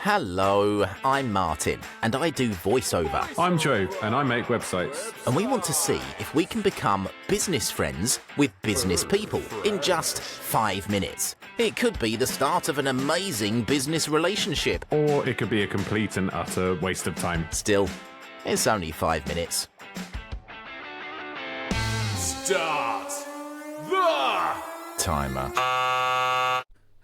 Hello, I'm Martin, and I do voiceover. I'm Joe, and I make websites. And we want to see if we can become business friends with business people in just 5 minutes. It could be the start of an amazing business relationship. Or it could be a complete and utter waste of time. Still, it's only 5 minutes. Start the Timer.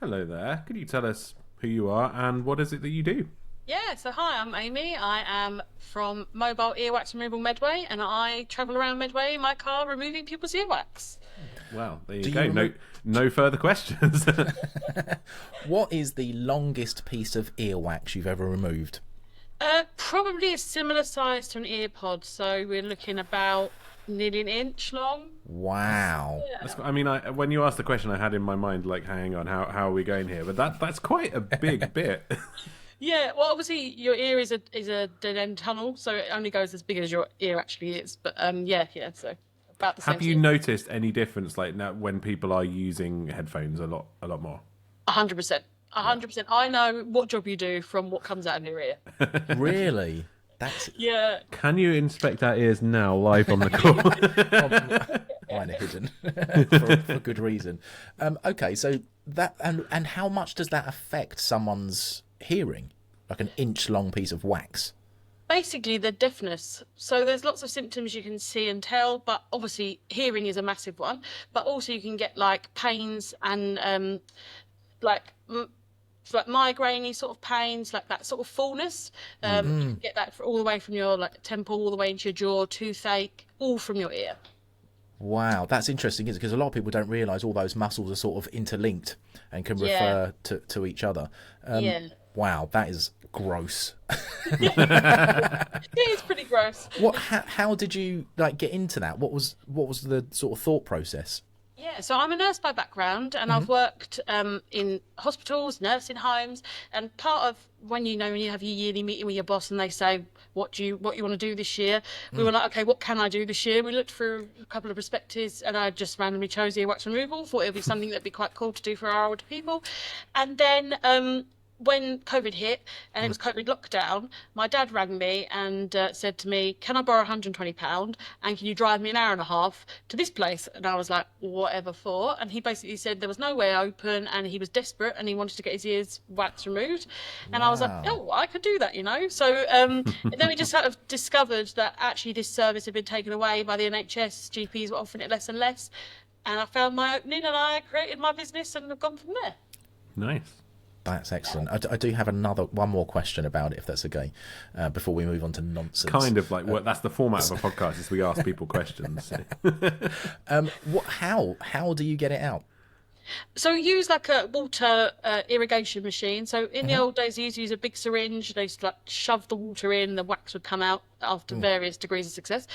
Hello there. Could you tell us who you are and what is it that you do? Yeah, so hi, I'm Amy. I am from Mobile Earwax Removal Medway, and I travel around Medway in my car removing people's earwax. Well, there you go. No further questions. What is the longest piece of earwax you've ever removed? Probably a similar size to an ear pod, so we're looking about nearly an inch long. Wow. I mean, when you asked the question, I had in my mind, like, hang on, how are we going here? But that's quite a big bit. Yeah, well, obviously your ear is a dead-end tunnel, so it only goes as big as your ear actually is. But yeah, so about the same. Have you noticed any difference, like, now when people are using headphones a lot more? 100%. 100%. I know what job you do from what comes out of your ear. Really? Yeah. Can you inspect our ears now, live on the call? Mine are hidden for good reason. Okay, so that and how much does that affect someone's hearing? Like an inch-long piece of wax. Basically, the deafness. So there's lots of symptoms you can see and tell, but obviously hearing is a massive one. But also you can get like pains and like migraine-y sort of pains, like that sort of fullness. You can get that all the way from your like temple, all the way into your jaw, toothache, all from your ear. Wow, that's interesting, isn't it? Because a lot of people don't realise all those muscles are sort of interlinked and can refer to each other. Wow, that is gross. It is pretty gross. How did you get into that? What was the sort of thought process? Yeah, so I'm a nurse by background, and I've worked in hospitals, nursing homes, and part of when you have your yearly meeting with your boss and they say, what you want to do this year? We were like, okay, what can I do this year? We looked through a couple of perspectives, and I just randomly chose earwax removal, thought it would be something that'd be quite cool to do for our older people. And then when COVID hit and it was COVID lockdown, my dad rang me and said to me, can I borrow £120 and can you drive me an hour and a half to this place? And I was like, whatever for? And he basically said there was no way open and he was desperate and he wanted to get his ears wax removed. And I was like, oh, I could do that, So and then we just sort of discovered that actually this service had been taken away by the NHS. GPs were offering it less and less. And I found my opening and I created my business and have gone from there. Nice. That's excellent. I do have one more question about it, if that's okay, before we move on to nonsense. Kind of like that's the format of a podcast, is we ask people questions. How do you get it out? So we use like a water irrigation machine. So in the old days, they used to use a big syringe. They used to shove the water in, the wax would come out after various degrees of success.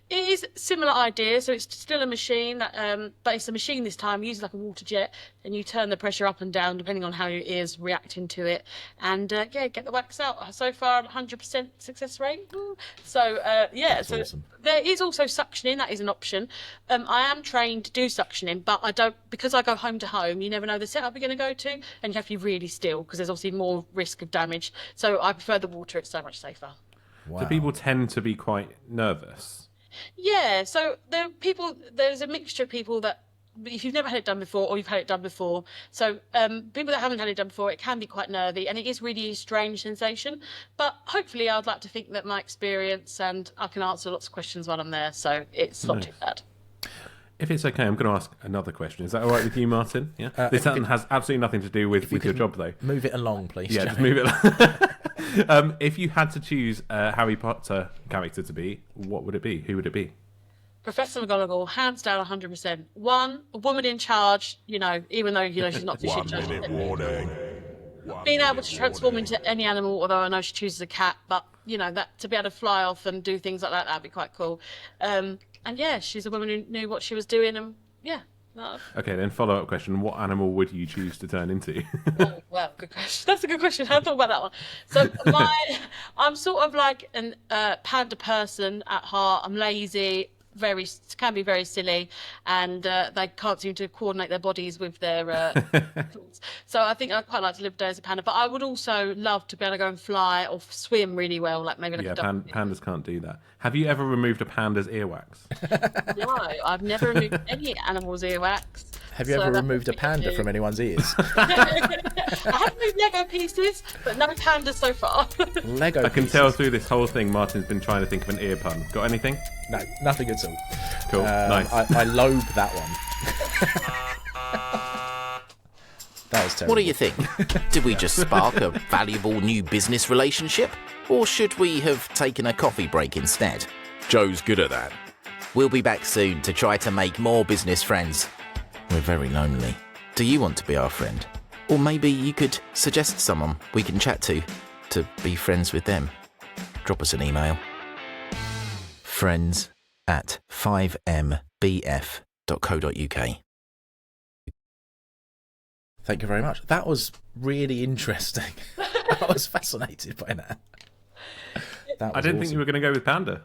It is a similar idea. So it's still a machine, but it's a machine this time. You use like a water jet and you turn the pressure up and down depending on how your ear's reacting to it. And get the wax out. So far, 100% success rate. So That's awesome. There is also suctioning. That is an option. I am trained to do suctioning, but I don't, because I go home to home, you never know the setup you're going to go to, and you have to be really still because there's obviously more risk of damage. So I prefer the water. It's so much safer. Wow. Do people tend to be quite nervous? Yeah, so there's a mixture of people that, if you've never had it done before or you've had it done before, so people that haven't had it done before, it can be quite nervy and it is really a strange sensation, but hopefully I'd like to think that my experience and I can answer lots of questions while I'm there, so it's not too bad. If it's okay, I'm going to ask another question. Is that all right with you, Martin? Yeah. This has absolutely nothing to do with your job, though. Move it along, please. Yeah, Joe. just move it along. If you had to choose a Harry Potter character to be, what would it be? Who would it be? Professor McGonagall, hands down, 100%. A woman in charge, even though, she's not officially in charge. 1 minute warning. Being able to transform into any animal, although I know she chooses a cat, but, that to be able to fly off and do things like that, that'd be quite cool. And yeah, she's a woman who knew what she was doing, and yeah. Okay, then follow-up question. What animal would you choose to turn into? Oh, well, good question. That's a good question. I haven't thought about that one. So I'm sort of like an Panda person at heart. I'm lazy, can be very silly, and they can't seem to coordinate their bodies with their thoughts. So I think I'd quite like to live a day as a panda, but I would also love to be able to go and fly or swim really well, like maybe like Yeah, a duck. pandas can't do that. Have you ever removed a panda's earwax? No, I've never removed any animal's earwax. Have you So ever that's removed a what we can panda do. from anyone's ears? I have moved Lego pieces, but no pandas so far. Lego I can pieces. tell through this whole thing Martin's been trying to think of an ear pun. Got anything? No, nothing at all. Cool, nice. I lobe that one. That was terrible. What do you think? Did we just spark a valuable new business relationship? Or should we have taken a coffee break instead? Joe's good at that. We'll be back soon to try to make more business friends. We're very lonely. Do you want to be our friend? Or maybe you could suggest someone we can chat to be friends with them. Drop us an email. friends@5mbf.co.uk. Thank you very much. That was really interesting. I was fascinated by that. That was I didn't think awesome. you were going to go with panda.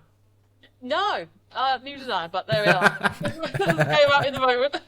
No, neither did I, but there we are. Came out in the moment.